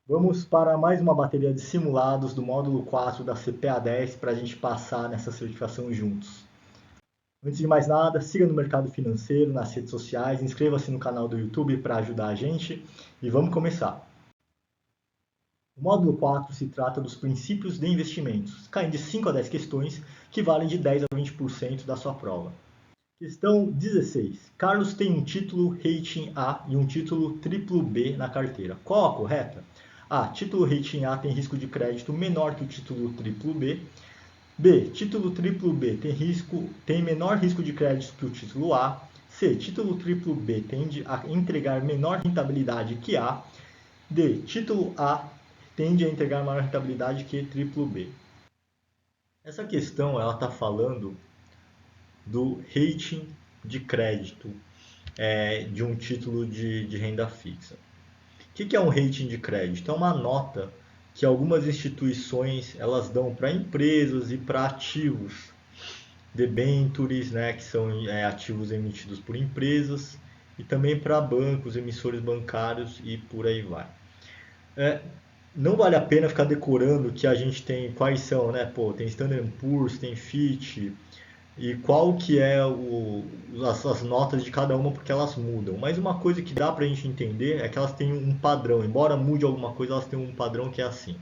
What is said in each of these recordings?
Vamos para mais uma bateria de simulados do módulo 4 da CPA10 para a gente passar nessa certificação juntos. Antes de mais nada, siga no mercado financeiro, nas redes sociais, inscreva-se no canal do YouTube para ajudar a gente e vamos começar. O módulo 4 se trata dos princípios de investimentos, caem de 5 a 10 questões que valem de 10 a 20% da sua prova. Questão 16. Carlos tem um título rating A e um título triplo B na carteira. Qual a correta? A. Título rating A tem risco de crédito menor que o título triplo B. B. Título triplo B tem menor risco de crédito que o título A. C. Título triplo B tende a entregar menor rentabilidade que A. D. Título A tende a entregar maior rentabilidade que triplo B. Essa questão ela está falando do rating de crédito de um título de renda fixa. O que é um rating de crédito? É uma nota que algumas instituições elas dão para empresas e para ativos, debentures, né, que são ativos emitidos por empresas, e também para bancos, emissores bancários e por aí vai. Não vale a pena ficar decorando que a gente tem quais são, né? Pô, tem Standard & Poor's, tem Fitch, e qual que é as notas de cada uma, porque elas mudam. Mas uma coisa que dá para a gente entender é que elas têm um padrão. Embora mude alguma coisa, elas têm um padrão que é assim.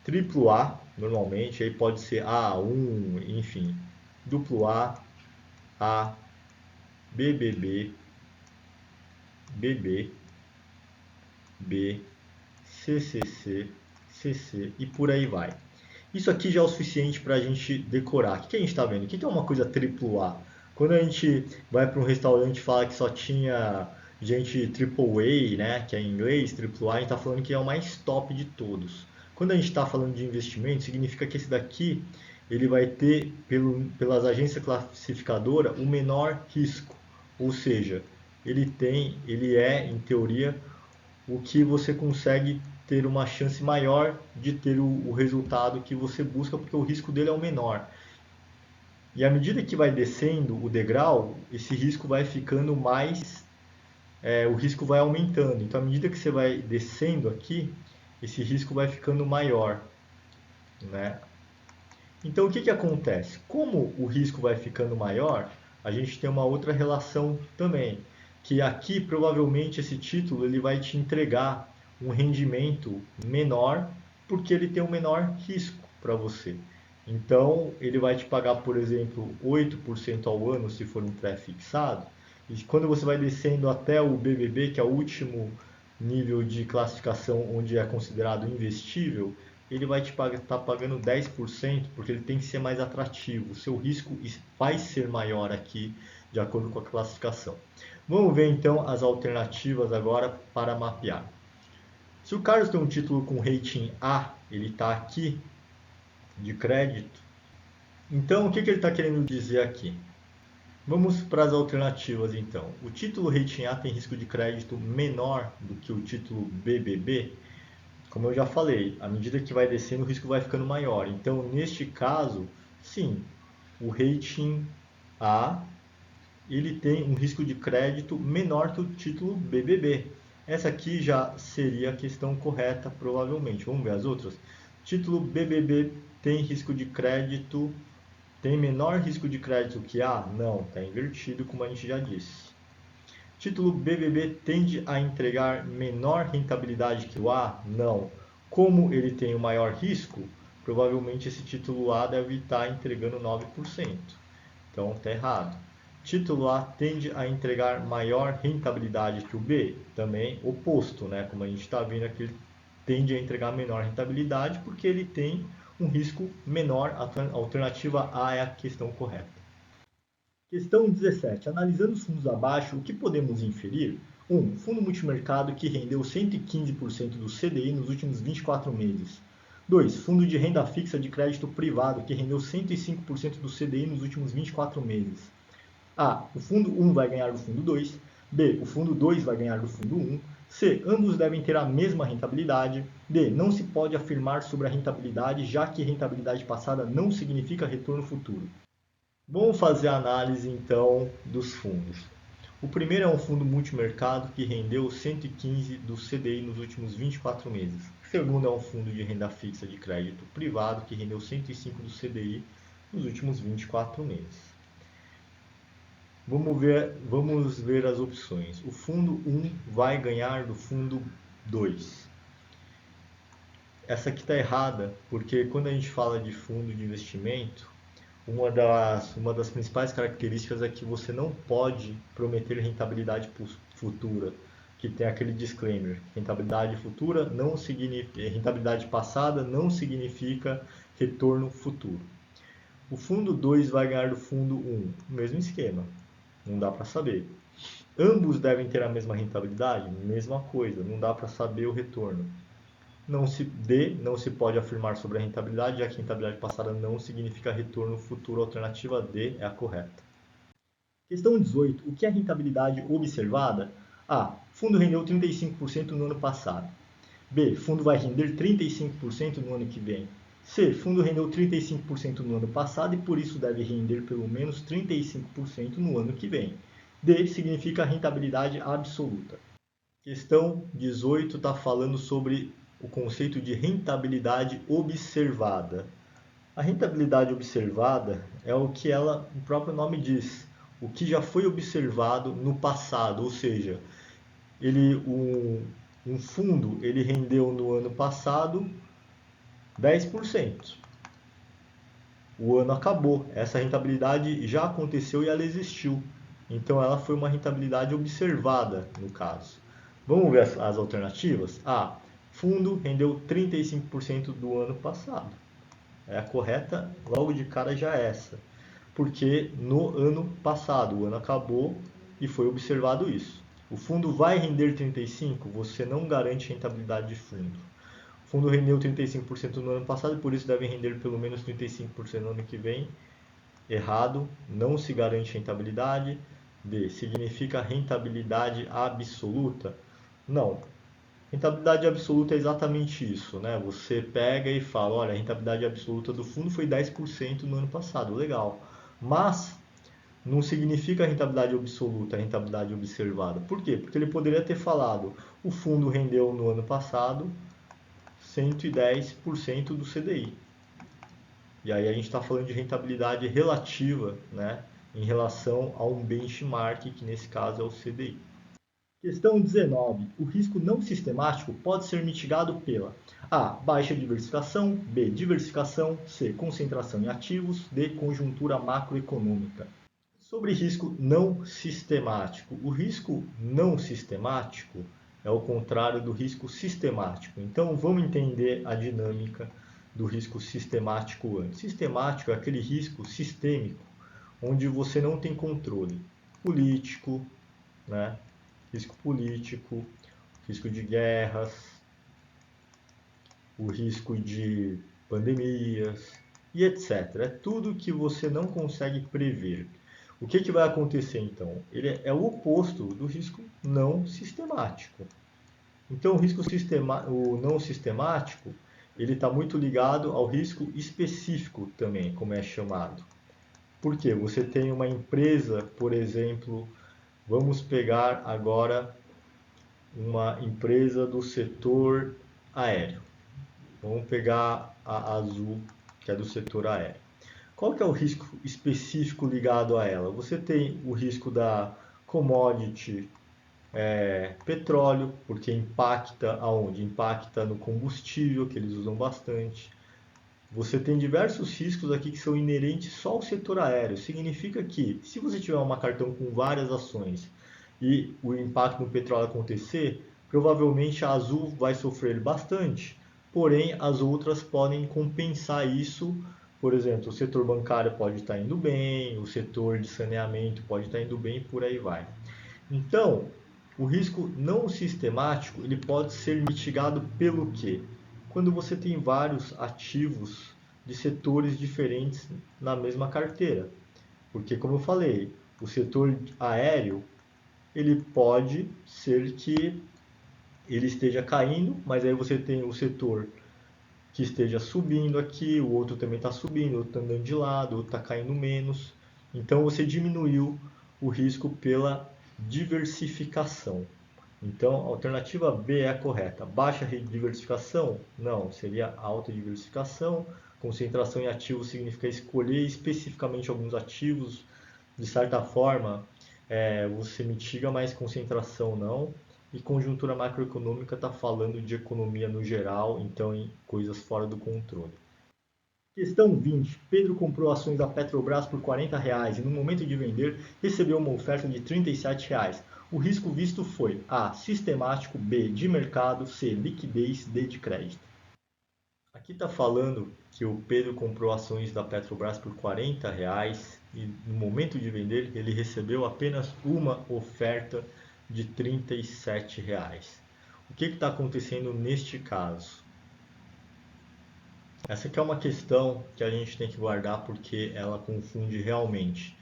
Triplo A, normalmente, aí pode ser A1, enfim. Duplo A, BBB, BB, B, CCC, CC e por aí vai. Isso aqui já é o suficiente para a gente decorar. O que a gente está vendo? O que é uma coisa triplo A? Quando a gente vai para um restaurante e fala que só tinha gente triple A, né, que é em inglês, triplo A, a gente está falando que é o mais top de todos. Quando a gente está falando de investimento, significa que esse daqui ele vai ter, pelas agências classificadoras, o menor risco. Ou seja, ele é, em teoria, o que você consegue ter uma chance maior de ter o resultado que você busca, porque o risco dele é o menor. E à medida que vai descendo o degrau, esse risco vai ficando mais, o risco vai aumentando. Então, à medida que você vai descendo aqui, esse risco vai ficando maior, né? Então, o que acontece? Como o risco vai ficando maior, a gente tem uma outra relação também, que aqui provavelmente esse título ele vai te entregar um rendimento menor, porque ele tem um menor risco para você. Então, ele vai te pagar, por exemplo, 8% ao ano se for um pré-fixado, e quando você vai descendo até o BBB, que é o último nível de classificação onde é considerado investível, ele vai te estar pagando 10%, porque ele tem que ser mais atrativo. O seu risco vai ser maior aqui, de acordo com a classificação. Vamos ver então as alternativas agora para mapear. Se o Carlos tem um título com rating A, ele está aqui, de crédito. Então, o que ele está querendo dizer aqui? Vamos para as alternativas então. O título rating A tem risco de crédito menor do que o título BBB. Como eu já falei, à medida que vai descendo, o risco vai ficando maior. Então, neste caso, sim, o rating A ele tem um risco de crédito menor que o título BBB. Essa aqui já seria a questão correta, provavelmente. Vamos ver as outras? Título BBB tem risco de crédito, tem menor risco de crédito que A? Não, está invertido, como a gente já disse. Título BBB tende a entregar menor rentabilidade que o A? Não. Como ele tem o maior risco, provavelmente esse título A deve estar entregando 9%. Então está errado. Título A tende a entregar maior rentabilidade que o B? Também oposto, né? Como a gente está vendo aqui, ele tende a entregar menor rentabilidade porque ele tem um risco menor. A alternativa A é a questão correta. Questão 17. Analisando os fundos abaixo, o que podemos inferir? 1. Fundo multimercado que rendeu 115% do CDI nos últimos 24 meses. 2. Fundo de renda fixa de crédito privado que rendeu 105% do CDI nos últimos 24 meses. A. O fundo 1 vai ganhar do fundo 2. B. O fundo 2 vai ganhar do fundo 1. C. Ambos devem ter a mesma rentabilidade. D. Não se pode afirmar sobre a rentabilidade, já que rentabilidade passada não significa retorno futuro. Vamos fazer a análise então dos fundos. O primeiro é um fundo multimercado que rendeu 115 do CDI nos últimos 24 meses. O segundo é um fundo de renda fixa de crédito privado que rendeu 105 do CDI nos últimos 24 meses. Vamos ver as opções. O fundo 1 vai ganhar do fundo 2. Essa aqui está errada, porque quando a gente fala de fundo de investimento, uma das principais características é que você não pode prometer rentabilidade futura, que tem aquele disclaimer: rentabilidade futura não significa, rentabilidade passada não significa retorno futuro. O fundo 2 vai ganhar do fundo 1, mesmo esquema, não dá para saber. Ambos devem ter a mesma rentabilidade? Mesma coisa, não dá para saber o retorno. Não se pode afirmar sobre a rentabilidade, já que rentabilidade passada não significa retorno futuro. A alternativa D é a correta. Questão 18. O que é rentabilidade observada? A. Fundo rendeu 35% no ano passado. B. Fundo vai render 35% no ano que vem. C. Fundo rendeu 35% no ano passado e por isso deve render pelo menos 35% no ano que vem. D. Significa rentabilidade absoluta. Questão 18 está falando sobre o conceito de rentabilidade observada. A rentabilidade observada é o que o próprio nome diz, o que já foi observado no passado, ou seja, um fundo ele rendeu no ano passado 10%. O ano acabou, essa rentabilidade já aconteceu e ela existiu. Então ela foi uma rentabilidade observada no caso. Vamos ver as alternativas? A. Fundo rendeu 35% do ano passado. É a correta, logo de cara já é essa. Porque no ano passado, o ano acabou e foi observado isso. O fundo vai render 35%? Você não garante rentabilidade de fundo. O fundo rendeu 35% no ano passado e por isso deve render pelo menos 35% no ano que vem. Errado, não se garante rentabilidade. D. Significa rentabilidade absoluta? Não. Rentabilidade absoluta é exatamente isso, né? Você pega e fala, olha, a rentabilidade absoluta do fundo foi 10% no ano passado, legal. Mas não significa rentabilidade absoluta, rentabilidade observada. Por quê? Porque ele poderia ter falado, o fundo rendeu no ano passado 110% do CDI. E aí a gente está falando de rentabilidade relativa, né, em relação a um benchmark, que nesse caso é o CDI. Questão 19. O risco não sistemático pode ser mitigado pela A. Baixa diversificação, B. Diversificação, C. Concentração em ativos, D. Conjuntura macroeconômica. Sobre risco não sistemático. O risco não sistemático é o contrário do risco sistemático. Então vamos entender a dinâmica do risco sistemático antes. Sistemático é aquele risco sistêmico, onde você não tem controle político, né? Risco político, risco de guerras, o risco de pandemias e etc. É tudo que você não consegue prever. O que vai acontecer então? Ele é o oposto do risco não sistemático. Então o não sistemático ele está muito ligado ao risco específico também, como é chamado. Por quê? Você tem uma empresa, por exemplo, vamos pegar agora uma empresa do setor aéreo. Vamos pegar a Azul, que é do setor aéreo. Qual que é o risco específico ligado a ela? Você tem o risco da commodity petróleo, porque impacta aonde? Impacta no combustível, que eles usam bastante. Você tem diversos riscos aqui que são inerentes só ao setor aéreo. Significa que, se você tiver uma cartão com várias ações e o impacto no petróleo acontecer, provavelmente a Azul vai sofrer bastante. Porém, as outras podem compensar isso. Por exemplo, o setor bancário pode estar indo bem, o setor de saneamento pode estar indo bem e por aí vai. Então, o risco não sistemático ele pode ser mitigado pelo quê? Quando você tem vários ativos de setores diferentes na mesma carteira. Porque, como eu falei, o setor aéreo ele pode ser que ele esteja caindo, mas aí você tem o setor que esteja subindo aqui, o outro também está subindo, o outro está andando de lado, o outro está caindo menos. Então você diminuiu o risco pela diversificação. Então, a alternativa B é a correta. Baixa diversificação? Não, seria alta diversificação. Concentração em ativos significa escolher especificamente alguns ativos. De certa forma, você mitiga mais concentração, não. E conjuntura macroeconômica está falando de economia no geral, então em coisas fora do controle. Questão 20. Pedro comprou ações da Petrobras por R$ 40 e no momento de vender recebeu uma oferta de R$ 37. O risco visto foi A. Sistemático, B. De mercado, C. Liquidez, D. De crédito. Aqui está falando que o Pedro comprou ações da Petrobras por R$ 40 e no momento de vender ele recebeu apenas uma oferta de R$ 37. O que está acontecendo neste caso? Essa aqui é uma questão que a gente tem que guardar porque ela confunde realmente.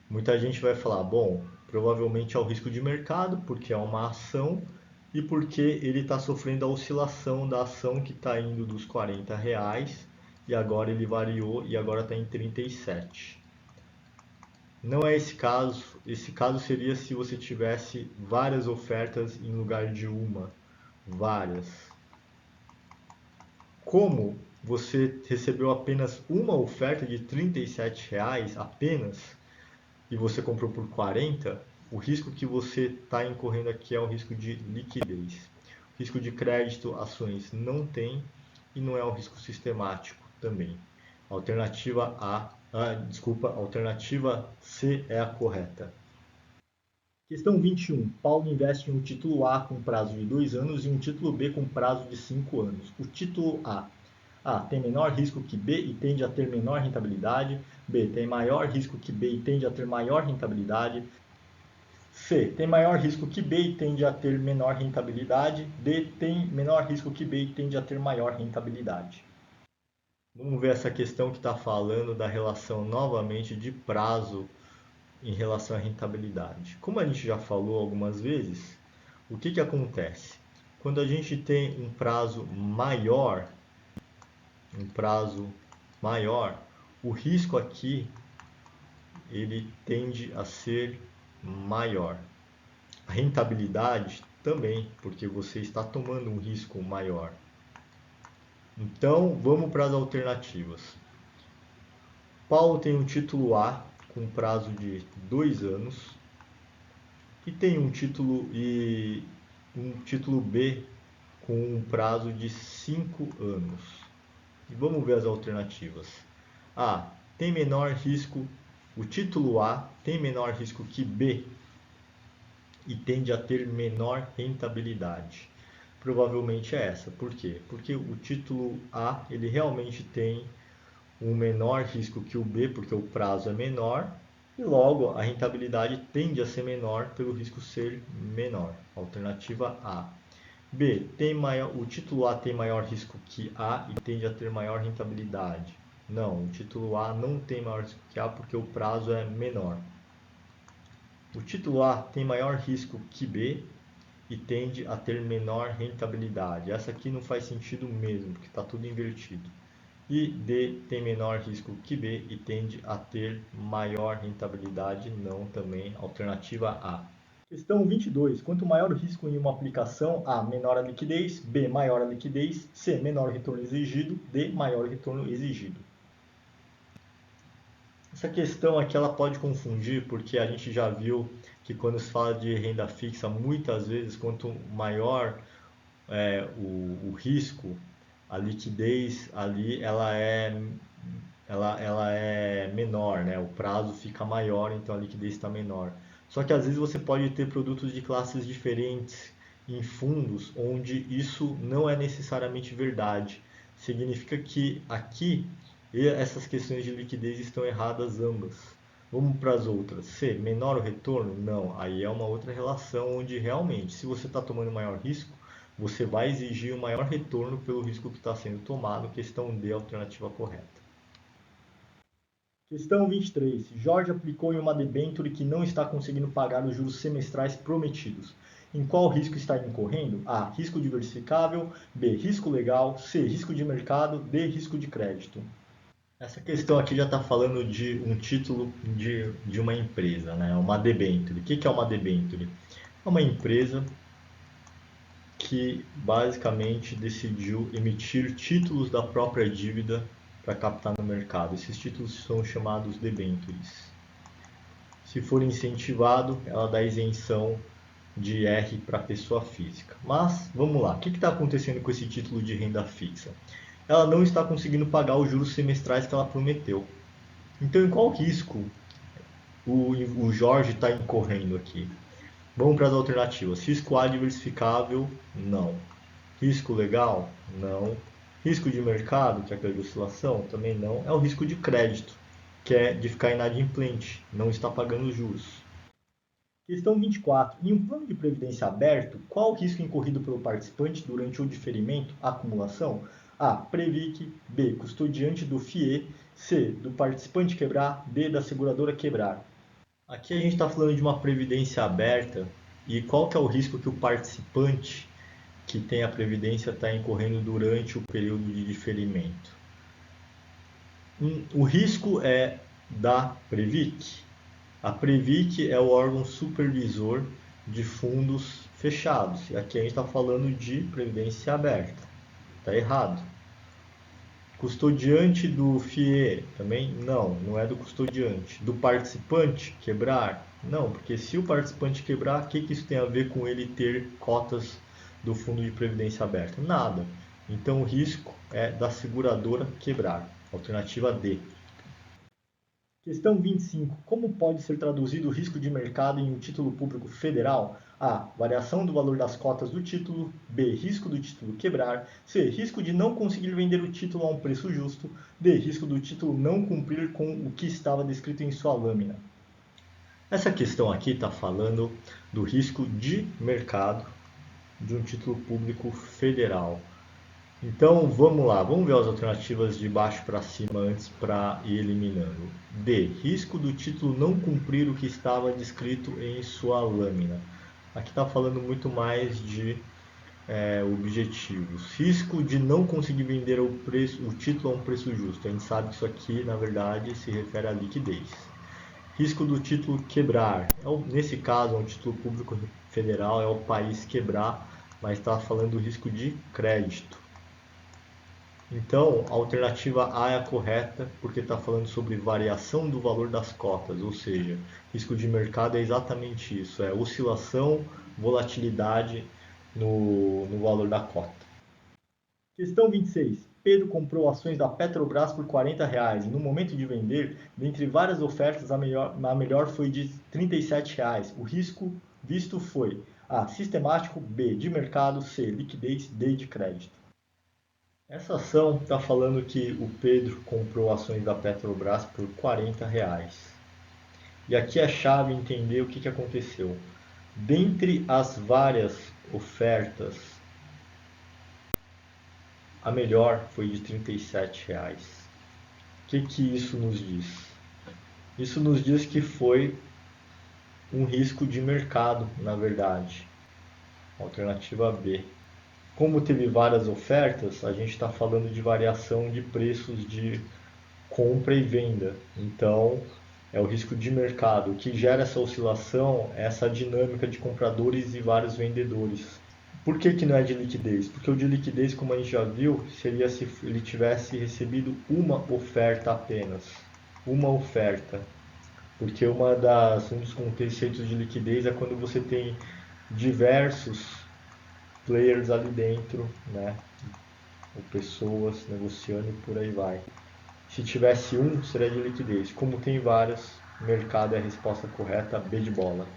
Muita gente vai falar, bom, provavelmente é o risco de mercado, porque é uma ação e porque ele está sofrendo a oscilação da ação que está indo dos R$ 40 e agora ele variou e agora está em 37. Não é esse caso. Esse caso seria se você tivesse várias ofertas em lugar de uma. Várias. Como você recebeu apenas uma oferta de R$ 37 apenas e você comprou por 40, o risco que você está incorrendo aqui é o risco de liquidez. O risco de crédito, ações não tem e não é um risco sistemático também. Alternativa alternativa C é a correta. Questão 21. Paulo investe em um título A com prazo de 2 anos e um título B com prazo de 5 anos. O título A tem menor risco que B e tende a ter menor rentabilidade. B tem maior risco que B e tende a ter maior rentabilidade. C tem maior risco que B e tende a ter menor rentabilidade. D tem menor risco que B e tende a ter maior rentabilidade. Vamos ver essa questão que está falando da relação novamente de prazo em relação à rentabilidade. Como a gente já falou algumas vezes, o que acontece? Quando a gente tem um prazo maior, o risco aqui ele tende a ser maior. A rentabilidade também, porque você está tomando um risco maior. Então, vamos para as alternativas. Paulo tem um título A com prazo de 2 anos e tem um título B com um prazo de 5 anos. E vamos ver as alternativas. Tem menor risco, o título A tem menor risco que B e tende a ter menor rentabilidade. Provavelmente é essa. Por quê? Porque o título A ele realmente tem um menor risco que o B, porque o prazo é menor, e logo a rentabilidade tende a ser menor pelo risco ser menor. Alternativa A. B. O título A tem maior risco que A e tende a ter maior rentabilidade. Não, o título A não tem maior risco que A porque o prazo é menor. O título A tem maior risco que B e tende a ter menor rentabilidade. Essa aqui não faz sentido mesmo, porque está tudo invertido. E D tem menor risco que B e tende a ter maior rentabilidade, não também. Alternativa A. Questão 22. Quanto maior o risco em uma aplicação, A, menor a liquidez, B, maior a liquidez, C, menor o retorno exigido, D, maior o retorno exigido. Essa questão aqui ela pode confundir, porque a gente já viu que quando se fala de renda fixa, muitas vezes, quanto maior o risco, a liquidez ali ela é menor, né? O prazo fica maior, então a liquidez está menor. Só que às vezes você pode ter produtos de classes diferentes em fundos onde isso não é necessariamente verdade. Significa que aqui essas questões de liquidez estão erradas ambas. Vamos para as outras. C, menor o retorno? Não. Aí é uma outra relação onde realmente, se você está tomando maior risco, você vai exigir um maior retorno pelo risco que está sendo tomado. Questão D, alternativa correta. Questão 23. Jorge aplicou em uma debênture que não está conseguindo pagar os juros semestrais prometidos. Em qual risco está incorrendo? A. Risco diversificável. B. Risco legal. C. Risco de mercado. D. Risco de crédito. Essa questão aqui já está falando de um título de uma empresa, né? Uma debênture. O que é uma debênture? É uma empresa que basicamente decidiu emitir títulos da própria dívida para captar no mercado. Esses títulos são chamados debêntures. Se for incentivado, ela dá isenção de R para a pessoa física. Mas, vamos lá, o que está acontecendo com esse título de renda fixa? Ela não está conseguindo pagar os juros semestrais que ela prometeu. Então, em qual risco o Jorge está incorrendo aqui? Vamos para as alternativas. Risco A diversificável? Não. Risco legal? Não. Risco de mercado, que é aquela de oscilação? Também não. É o risco de crédito, que é de ficar inadimplente, não está pagando juros. Questão 24. Em um plano de previdência aberto, qual o risco incorrido pelo participante durante o diferimento, acumulação? A. Previc. B. Custodiante do FIE. C. Do participante quebrar. D. Da seguradora quebrar. Aqui a gente está falando de uma previdência aberta e qual que é o risco que o participante que tem a previdência está incorrendo durante o período de diferimento? O risco é da Previc. A Previc é o órgão supervisor de fundos fechados. E aqui a gente está falando de previdência aberta. Está errado. Custodiante do FIE também? Não, não é do custodiante. Do participante quebrar? Não, porque se o participante quebrar, o que isso tem a ver com ele ter cotas do fundo de previdência aberta? Nada. Então o risco é da seguradora quebrar. Alternativa D. Questão 25. Como pode ser traduzido o risco de mercado em um título público federal? A. Variação do valor das cotas do título. B. Risco do título quebrar. C. Risco de não conseguir vender o título a um preço justo. D. Risco do título não cumprir com o que estava descrito em sua lâmina. Essa questão aqui está falando do risco de mercado de um título público federal. Então vamos lá, vamos ver as alternativas de baixo para cima antes para ir eliminando. D. Risco do título não cumprir o que estava descrito em sua lâmina. Aqui está falando muito mais de objetivos. Risco de não conseguir vender o título a um preço justo. A gente sabe que isso aqui, na verdade, se refere à liquidez. Risco do título quebrar. Nesse caso, é um título público federal, é o país quebrar, mas está falando do risco de crédito. Então, a alternativa A é a correta, porque está falando sobre variação do valor das cotas, ou seja, risco de mercado é exatamente isso, é oscilação, volatilidade no valor da cota. Questão 26. Pedro comprou ações da Petrobras por R$ 40 e no momento de vender, dentre várias ofertas, a melhor foi de R$ 37. O risco visto foi A. Sistemático, B. De mercado, C. Liquidez, D. De crédito. Essa ação está falando que o Pedro comprou ações da Petrobras por R$ 40. E aqui a chave é entender o que aconteceu. Dentre as várias ofertas, a melhor foi de R$ 37. O que isso nos diz? Isso nos diz que foi um risco de mercado, na verdade. Alternativa B. Como teve várias ofertas, a gente está falando de variação de preços de compra e venda. Então, é o risco de mercado. O que gera essa oscilação é essa dinâmica de compradores e vários vendedores. Por que não é de liquidez? Porque o de liquidez, como a gente já viu, seria se ele tivesse recebido uma oferta apenas. Uma oferta. Porque um dos conceitos de liquidez é quando você tem diversos players ali dentro, né? Ou pessoas negociando e por aí vai. Se tivesse um, seria de liquidez. Como tem vários, mercado é a resposta correta, B de bola.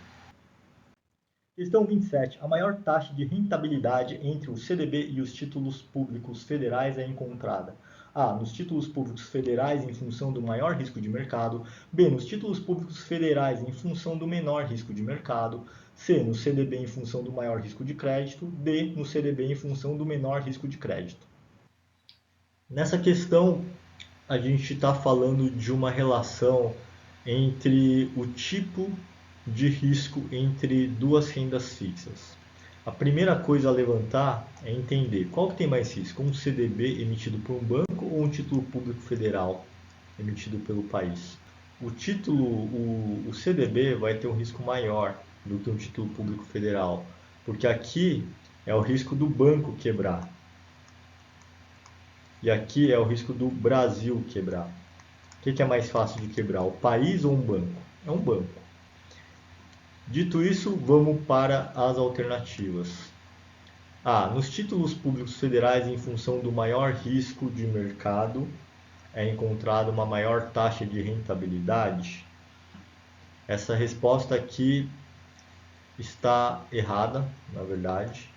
Questão 27. A maior taxa de rentabilidade entre o CDB e os títulos públicos federais é encontrada. A. Nos títulos públicos federais em função do maior risco de mercado. B. Nos títulos públicos federais em função do menor risco de mercado. C. No CDB em função do maior risco de crédito. D. No CDB em função do menor risco de crédito. Nessa questão, a gente está falando de uma relação entre o tipo de risco entre duas rendas fixas. A primeira coisa a levantar é entender qual que tem mais risco, um CDB emitido por um banco ou um título público federal. emitido pelo país. O título, o CDB vai ter um risco maior do que um título público federal, porque aqui é o risco do banco quebrar. E aqui é o risco do Brasil quebrar. O que é mais fácil de quebrar, o país ou um banco? É um banco. Dito isso, vamos para as alternativas. Nos títulos públicos federais, em função do maior risco de mercado, é encontrada uma maior taxa de rentabilidade? Essa resposta aqui está errada, na verdade,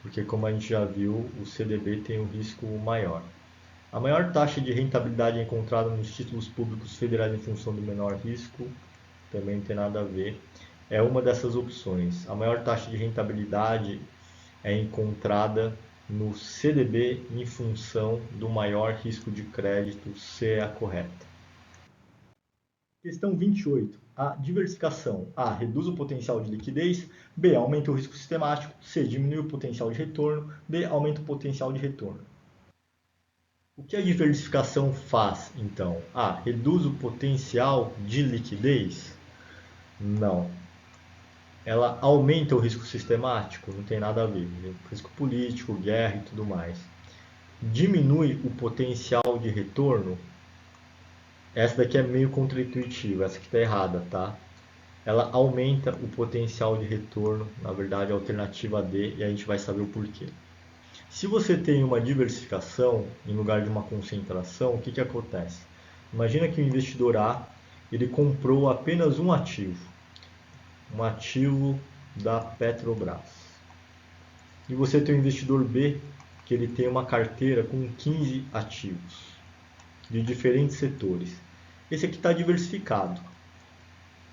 porque como a gente já viu, o CDB tem um risco maior. A maior taxa de rentabilidade encontrada nos títulos públicos federais em função do menor risco, também não tem nada a ver, é uma dessas opções. A maior taxa de rentabilidade é encontrada no CDB em função do maior risco de crédito, C é a correta. Questão 28. A diversificação A reduz o potencial de liquidez, B aumenta o risco sistemático, C diminui o potencial de retorno, D aumenta o potencial de retorno. O que a diversificação faz, então? Reduz o potencial de liquidez? Não. Ela aumenta o risco sistemático? Não tem nada a ver. Risco político, guerra e tudo mais. Diminui o potencial de retorno? Essa daqui é meio contraintuitiva, essa aqui está errada, tá? Ela aumenta o potencial de retorno, na verdade a alternativa D, e a gente vai saber o porquê. Se você tem uma diversificação em lugar de uma concentração, o que acontece? Imagina que o investidor A ele comprou apenas um ativo da Petrobras. E você tem o investidor B que ele tem uma carteira com 15 ativos de diferentes setores. Esse aqui está diversificado.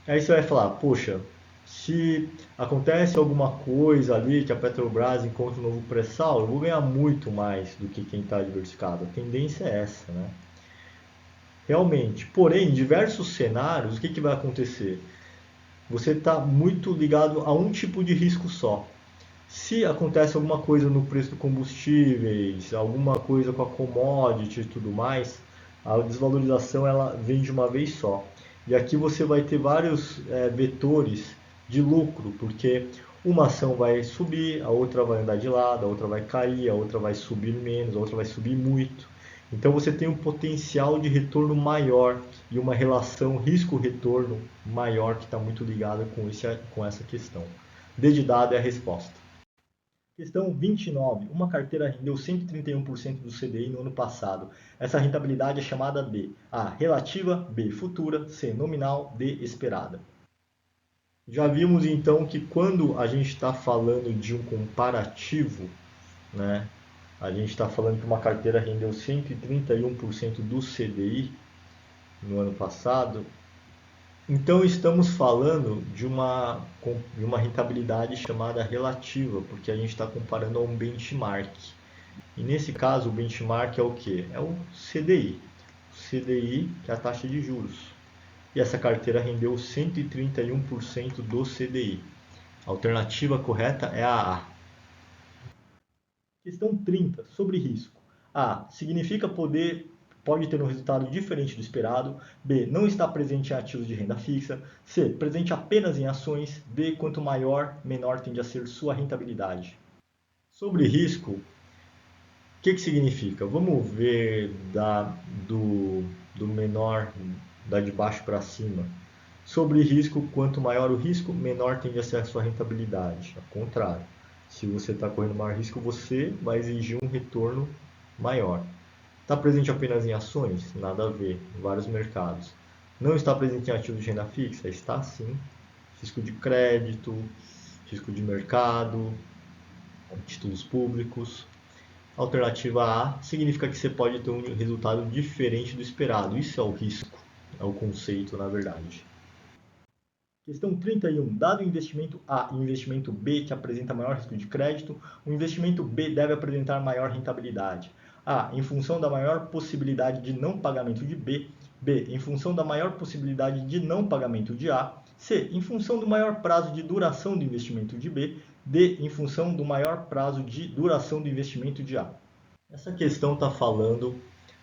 Aí você vai falar, poxa, se acontece alguma coisa ali que a Petrobras encontra um novo pré-sal, eu vou ganhar muito mais do que quem está diversificado. A tendência é essa, né? Realmente. Porém, em diversos cenários, o que vai acontecer? Você está muito ligado a um tipo de risco só. Se acontece alguma coisa no preço dos combustíveis, alguma coisa com a commodity e tudo mais, a desvalorização ela vem de uma vez só. E aqui você vai ter vários vetores de lucro, porque uma ação vai subir, a outra vai andar de lado, a outra vai cair, a outra vai subir menos, a outra vai subir muito. Então você tem um potencial de retorno maior e uma relação risco-retorno maior que está muito ligada com essa questão. D de dado é a resposta. Questão 29. Uma carteira rendeu 131% do CDI no ano passado. Essa rentabilidade é chamada de A. Relativa, B. Futura, C. Nominal, D. Esperada. Já vimos então que quando a gente está falando de um comparativo, né, a gente está falando que uma carteira rendeu 131% do CDI no ano passado. Então estamos falando de uma rentabilidade chamada relativa, porque a gente está comparando a um benchmark. E nesse caso o benchmark é o que? É o CDI. O CDI, que é a taxa de juros. E essa carteira rendeu 131% do CDI. A alternativa correta é a A. Questão 30, sobre risco. A. Significa pode ter um resultado diferente do esperado. B. Não está presente em ativos de renda fixa. C. Presente apenas em ações. D. Quanto maior, menor tende a ser sua rentabilidade. Sobre risco, o que significa? Vamos ver do menor, da de baixo para cima. Sobre risco, quanto maior o risco, menor tende a ser a sua rentabilidade. Ao contrário, se você está correndo maior risco, você vai exigir um retorno maior. Está presente apenas em ações? Nada a ver, em vários mercados. Não está presente em ativos de renda fixa? Está sim. Risco de crédito, risco de mercado, títulos públicos. Alternativa A significa que você pode ter um resultado diferente do esperado. Isso é o risco, é o conceito, na verdade. Questão 31. Dado o investimento A e o investimento B, que apresenta maior risco de crédito, o investimento B deve apresentar maior rentabilidade. A. Em função da maior possibilidade de não pagamento de B. B. Em função da maior possibilidade de não pagamento de A. C. Em função do maior prazo de duração do investimento de B. D. Em função do maior prazo de duração do investimento de A. Essa questão está falando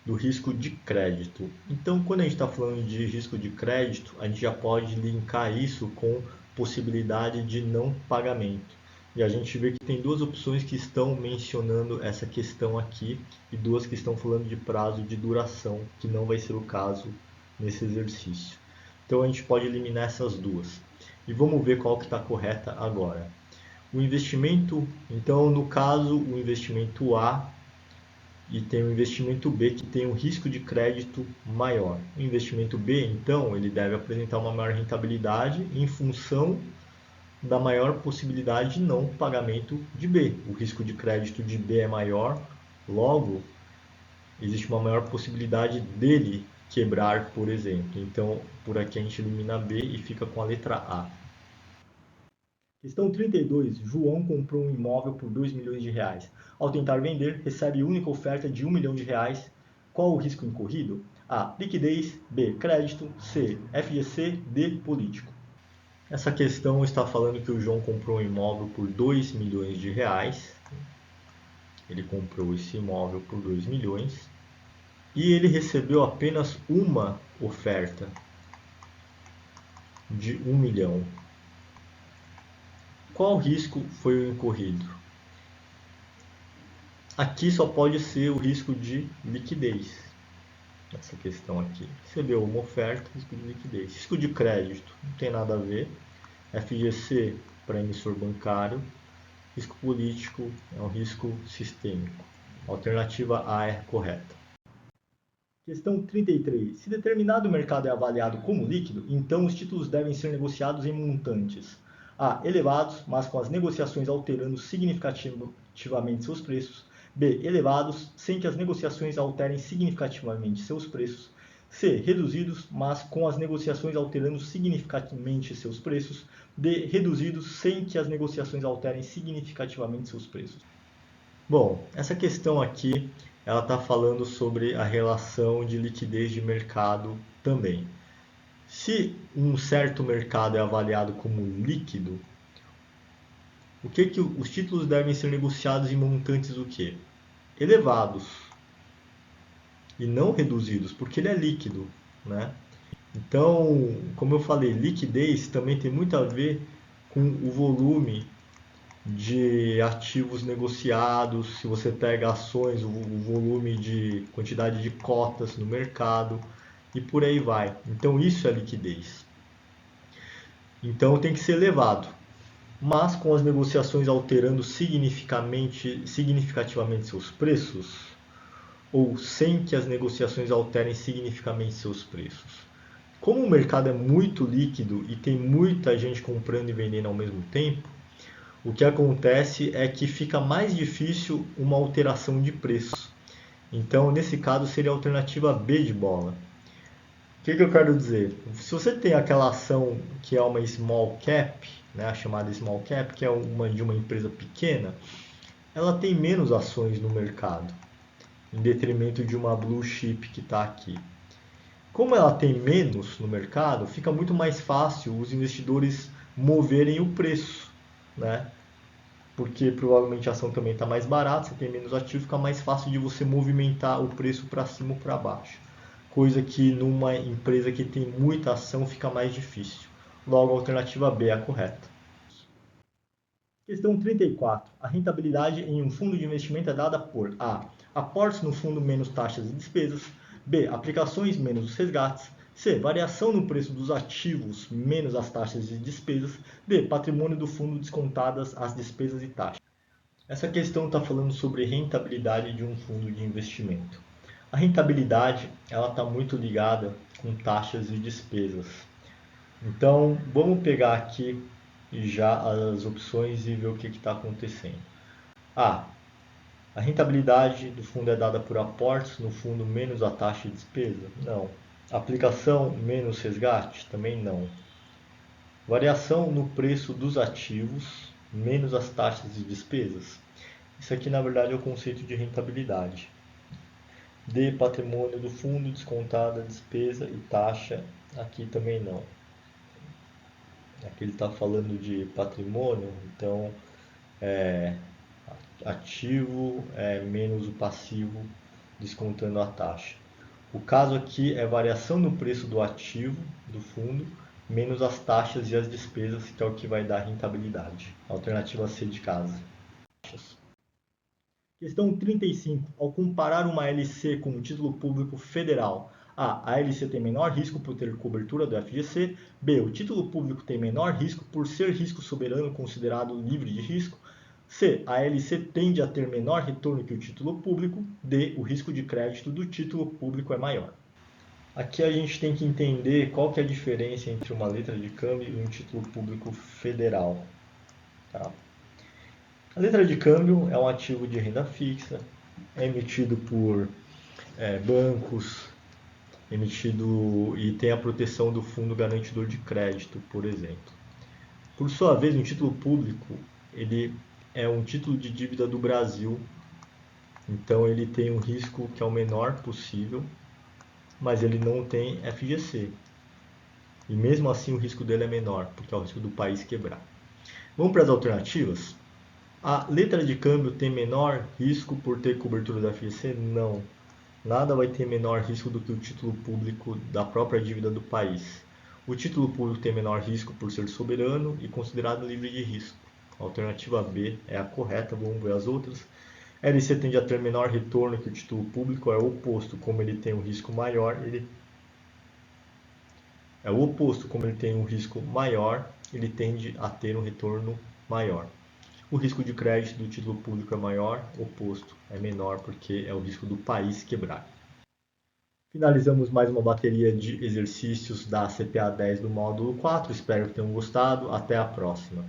do risco de crédito. Então, quando a gente está falando de risco de crédito, a gente já pode linkar isso com possibilidade de não pagamento. E a gente vê que tem duas opções que estão mencionando essa questão aqui e duas que estão falando de prazo de duração, que não vai ser o caso nesse exercício. Então a gente pode eliminar essas duas. E vamos ver qual que está correta agora. O investimento, então no caso o investimento A e tem o investimento B que tem um risco de crédito maior. O investimento B, então, ele deve apresentar uma maior rentabilidade em função da maior possibilidade de não pagamento de B. O risco de crédito de B é maior, logo existe uma maior possibilidade dele quebrar, por exemplo. Então, por aqui a gente elimina B e fica com a letra A. Questão 32. João comprou um imóvel por 2 milhões de reais. Ao tentar vender, recebe única oferta de 1 milhão de reais. Qual o risco incorrido? A. Liquidez. B. Crédito. C. FGC. D. Político. Essa questão está falando que o João comprou um imóvel por 2 milhões de reais. Ele comprou esse imóvel por 2 milhões. E ele recebeu apenas uma oferta de 1 milhão. Qual risco foi o incorrido? Aqui só pode ser o risco de liquidez. Essa questão aqui. Recebeu uma oferta, risco de liquidez. Risco de crédito, não tem nada a ver. FGC para emissor bancário. Risco político é um risco sistêmico. A alternativa A é correta. Questão 33. Se determinado mercado é avaliado como líquido, então os títulos devem ser negociados em montantes A. Elevados, mas com as negociações alterando significativamente seus preços. B. Elevados, sem que as negociações alterem significativamente seus preços. C. Reduzidos, mas com as negociações alterando significativamente seus preços. D. Reduzidos, sem que as negociações alterem significativamente seus preços. Bom, essa questão aqui, ela está falando sobre a relação de liquidez de mercado também. Se um certo mercado é avaliado como líquido, o que os títulos devem ser negociados em montantes o quê? Elevados e não reduzidos, porque ele é líquido, né? Então, como eu falei, liquidez também tem muito a ver com o volume de ativos negociados, se você pega ações, o volume de quantidade de cotas no mercado e por aí vai. Então isso é liquidez. Então tem que ser elevado, mas com as negociações alterando significativamente seus preços ou sem que as negociações alterem significativamente seus preços. Como o mercado é muito líquido e tem muita gente comprando e vendendo ao mesmo tempo, o que acontece é que fica mais difícil uma alteração de preço. Então, nesse caso, seria a alternativa B de bola. O que eu quero dizer? Se você tem aquela ação que é uma small cap, né, a chamada small cap, que é uma de uma empresa pequena, ela tem menos ações no mercado, em detrimento de uma blue chip que está aqui. Como ela tem menos no mercado, fica muito mais fácil os investidores moverem o preço, né? Porque provavelmente a ação também está mais barata, você tem menos ativo, fica mais fácil de você movimentar o preço para cima ou para baixo. Coisa que numa empresa que tem muita ação fica mais difícil. Logo, a alternativa B é a correta. Questão 34. A rentabilidade em um fundo de investimento é dada por A. Aportes no fundo menos taxas e despesas. B. Aplicações menos os resgates. C. Variação no preço dos ativos menos as taxas e despesas. D. Patrimônio do fundo descontadas as despesas e taxas. Essa questão está falando sobre rentabilidade de um fundo de investimento. A rentabilidade ela está muito ligada com taxas e despesas. Então, vamos pegar aqui já as opções e ver o que está acontecendo. A. A rentabilidade do fundo é dada por aportes no fundo menos a taxa de despesa? Não. Aplicação menos resgate? Também não. Variação no preço dos ativos menos as taxas de despesas? Isso aqui na verdade é o conceito de rentabilidade. D. Patrimônio do fundo descontada despesa e taxa? Aqui também não. Aqui ele está falando de patrimônio, então ativo menos o passivo descontando a taxa. O caso aqui é variação no preço do ativo do fundo menos as taxas e as despesas, que é o que vai dar rentabilidade. Alternativa C de casa. Questão 35. Ao comparar uma LC com um título público federal, a LC tem menor risco por ter cobertura do FGC. B. O título público tem menor risco por ser risco soberano considerado livre de risco. C. A LC tende a ter menor retorno que o título público. D. O risco de crédito do título público é maior. Aqui a gente tem que entender qual que é a diferença entre uma letra de câmbio e um título público federal. Tá? A letra de câmbio é um ativo de renda fixa, é emitido por bancos, emitido e tem a proteção do Fundo Garantidor de Crédito, por exemplo. Por sua vez, um título público ele é um título de dívida do Brasil, então ele tem um risco que é o menor possível, mas ele não tem FGC. E mesmo assim o risco dele é menor, porque é o risco do país quebrar. Vamos para as alternativas? A letra de câmbio tem menor risco por ter cobertura da FGC? Não. Nada vai ter menor risco do que o título público da própria dívida do país. O título público tem menor risco por ser soberano e considerado livre de risco. A alternativa B é a correta, vamos ver as outras. LC tende a ter menor retorno que o título público, é o oposto, como ele tem um risco maior, como ele tem um risco maior, ele tende a ter um retorno maior. O risco de crédito do título público é maior, oposto, é menor porque é o risco do país quebrar. Finalizamos mais uma bateria de exercícios da CPA 10 do módulo 4. Espero que tenham gostado. Até a próxima.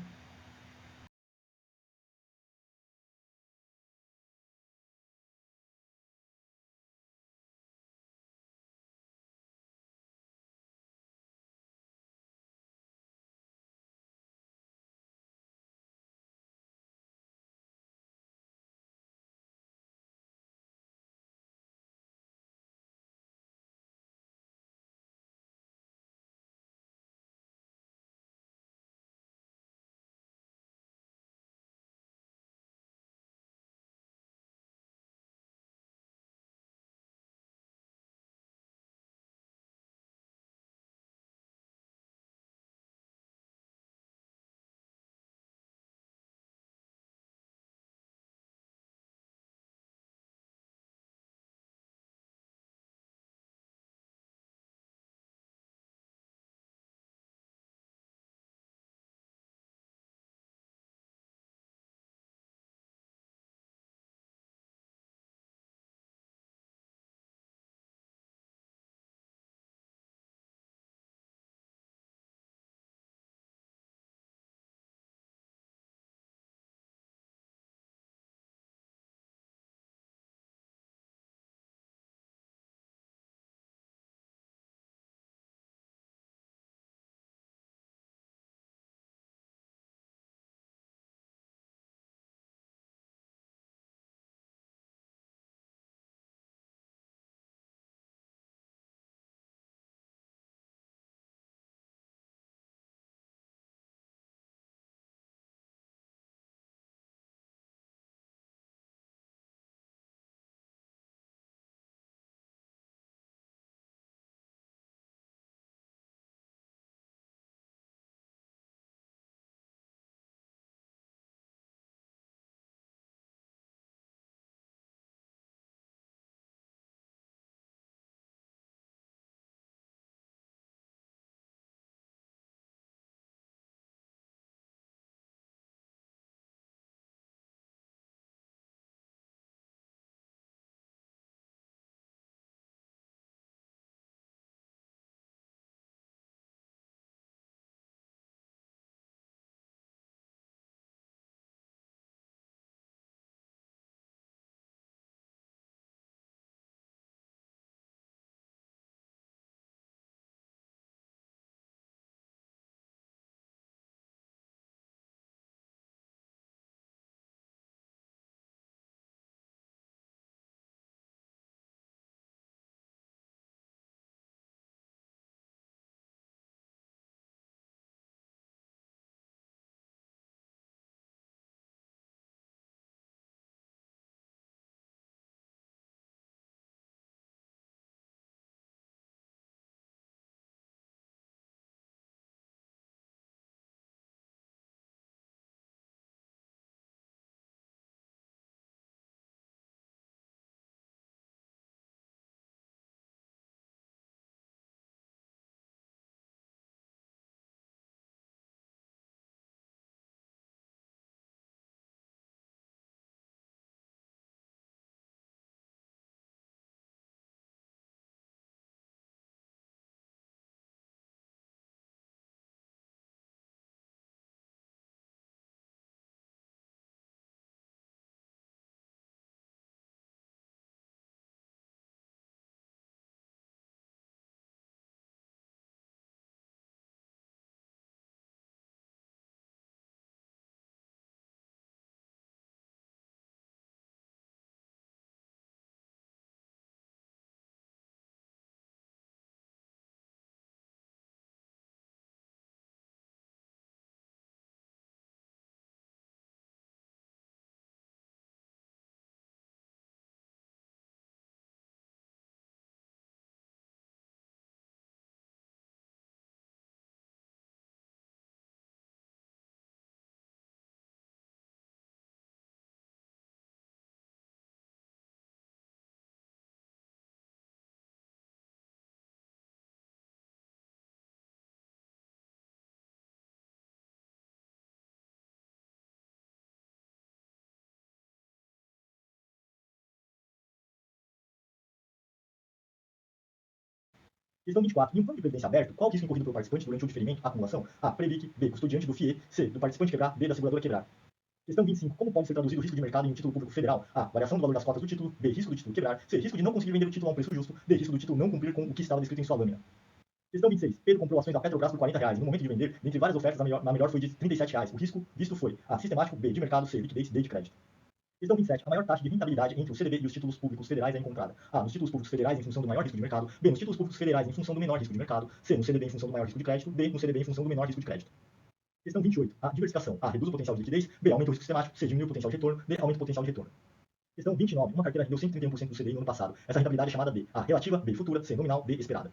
Questão 24. Em um plano de previdência aberto, qual o risco incorrido pelo participante durante o diferimento, acumulação? A. Previc. B. Custodiante do FIE. C. Do participante quebrar. D. Da seguradora quebrar. Questão 25. Como pode ser traduzido o risco de mercado em um título público federal? A. Variação do valor das cotas do título. B. Risco do título quebrar. C. Risco de não conseguir vender o título a um preço justo. D. Risco do título não cumprir com o que estava descrito em sua lâmina. Questão 26. Pedro comprou ações da Petrobras por R$ 40. No momento de vender, dentre várias ofertas, a melhor foi de R$ 37. O risco visto foi A. Sistemático. B. De mercado. C. Liquidez. D. De crédito. Questão 27. A maior taxa de rentabilidade entre o CDB e os títulos públicos federais é encontrada. A. Nos títulos públicos federais em função do maior risco de mercado. B. Nos títulos públicos federais em função do menor risco de mercado. C. No CDB em função do maior risco de crédito. D. No CDB em função do menor risco de crédito. Questão 28. A diversificação. A. Reduz o potencial de liquidez. B. Aumenta o risco sistemático. C. Diminui o potencial de retorno. D. Aumenta o potencial de retorno. Questão 29. Uma carteira rendeu 131% do CDI no ano passado. Essa rentabilidade é chamada de A. Relativa. B. Futura. C. Nominal. D. Esperada.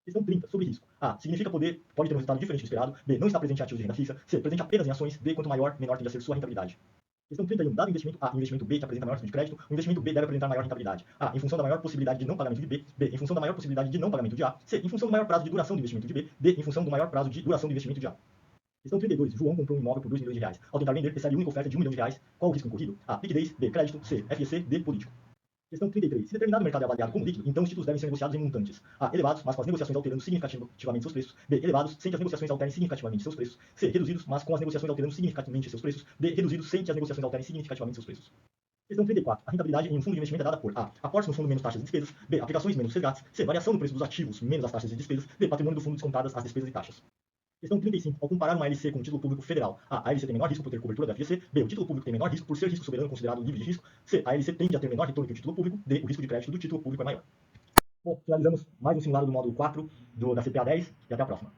Questão 30. Sobre risco. A. Significa pode ter um resultado diferente do esperado. B. Não está presente em ativos de renda fixa. C. Presente apenas em ações. D. Quanto maior, menor tende a ser sua rentabilidade. Questão 31. Dado o investimento A e investimento B que apresenta maior risco de crédito, o investimento B deve apresentar maior rentabilidade. A. Em função da maior possibilidade de não pagamento de B. B. Em função da maior possibilidade de não pagamento de A. C. Em função do maior prazo de duração do investimento de B. D. Em função do maior prazo de duração do investimento de A. Questão 32. João comprou um imóvel por R$ 2 milhões. Ao tentar vender, recebe a única oferta de R$ 1 milhão. Qual o risco incorrido? A. Liquidez. B. Crédito. C. FGC. D. Político. Questão 33. Se determinado mercado é avaliado como líquido, então os títulos devem ser negociados em montantes. A. Elevados, mas com as negociações alterando significativamente seus preços. B. Elevados, sem que as negociações alterem significativamente seus preços. C. Reduzidos, mas com as negociações alterando significativamente seus preços. D. Reduzidos, sem que as negociações alterem significativamente seus preços. Questão 34. A rentabilidade em um fundo de investimento é dada por A. Aportes no fundo menos taxas e despesas. B. Aplicações menos resgates. C. Variação do preço dos ativos menos as taxas e despesas. D. Patrimônio do fundo descontadas as despesas e taxas. Questão 35. Ao comparar uma LC com um título público federal, A LC tem menor risco por ter cobertura da FGC. B. O título público tem menor risco por ser risco soberano considerado livre de risco. C. A LC tende a ter menor retorno que o título público. D. O risco de crédito do título público é maior. Bom, finalizamos mais um simulado do módulo 4 da CPA 10 e até a próxima.